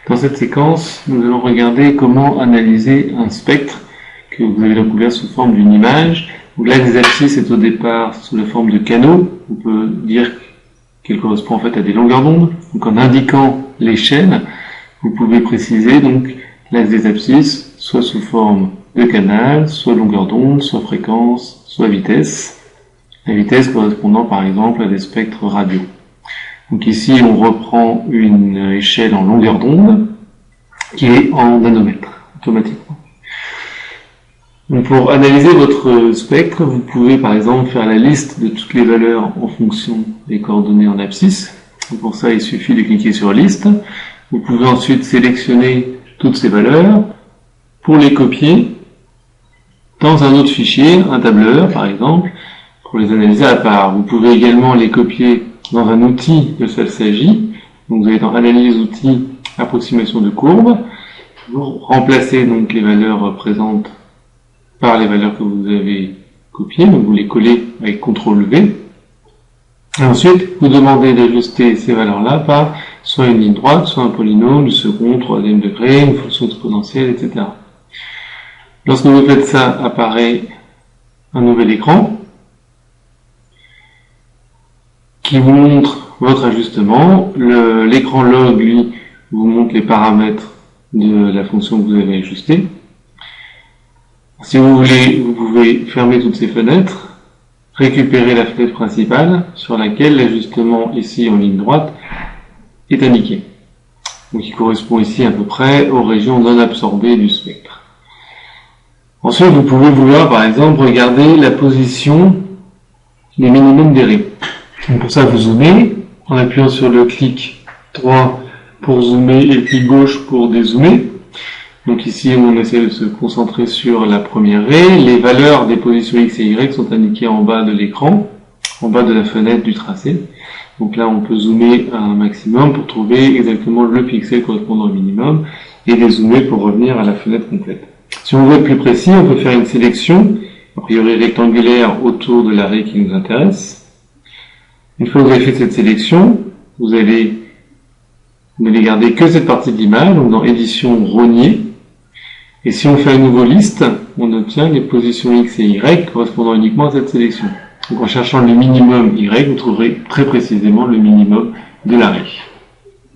Dans cette séquence, nous allons regarder comment analyser un spectre que vous avez recouvert sous forme d'une image. Donc l'axe des abscisses est au départ sous la forme de canaux. On peut dire qu'elle correspond en fait à des longueurs d'onde. Donc en indiquant l'échelle, vous pouvez préciser donc l'axe des abscisses soit sous forme de canal, soit longueur d'onde, soit fréquence, soit vitesse. La vitesse correspondant par exemple à des spectres radio. Donc ici on reprend une échelle en longueur d'onde qui est en nanomètres automatiquement. Donc pour analyser votre spectre, vous pouvez par exemple faire la liste de toutes les valeurs en fonction des coordonnées en abscisse. Donc pour ça il suffit de cliquer sur liste. Vous pouvez ensuite sélectionner toutes ces valeurs pour les copier dans un autre fichier, un tableur par exemple, pour les analyser à part. Vous pouvez également les copier dans un outil de s'agit. Donc vous allez dans Analyse outils, approximation de courbe. Vous remplacez donc les valeurs présentes par les valeurs que vous avez copiées. Donc vous les collez avec CTRL V. Et ensuite, vous demandez d'ajuster ces valeurs-là par soit une ligne droite, soit un polynôme du second, troisième degré, une fonction exponentielle, etc. Lorsque vous faites ça, apparaît un nouvel écran qui vous montre votre ajustement. L'écran log, lui, vous montre les paramètres de la fonction que vous avez ajustée. Si vous voulez, vous pouvez fermer toutes ces fenêtres, récupérer la fenêtre principale sur laquelle l'ajustement ici en ligne droite est indiqué. Donc il correspond ici à peu près aux régions non absorbées du spectre. Ensuite, vous pouvez vouloir par exemple regarder la position des minimums des raies. Donc pour ça, vous zoomez en appuyant sur le clic droit pour zoomer et le clic gauche pour dézoomer. Donc ici, on essaie de se concentrer sur la première raie. Les valeurs des positions X et Y sont indiquées en bas de l'écran, en bas de la fenêtre du tracé. Donc là, on peut zoomer un maximum pour trouver exactement le pixel correspondant au minimum et dézoomer pour revenir à la fenêtre complète. Si on veut être plus précis, on peut faire une sélection, a priori rectangulaire, autour de la raie qui nous intéresse. Une fois que vous avez fait cette sélection, vous n'allez garder que cette partie de l'image, donc dans édition rogner. Et si on fait à nouveau liste, on obtient les positions X et Y correspondant uniquement à cette sélection. Donc en cherchant le minimum Y, vous trouverez très précisément le minimum de la raie.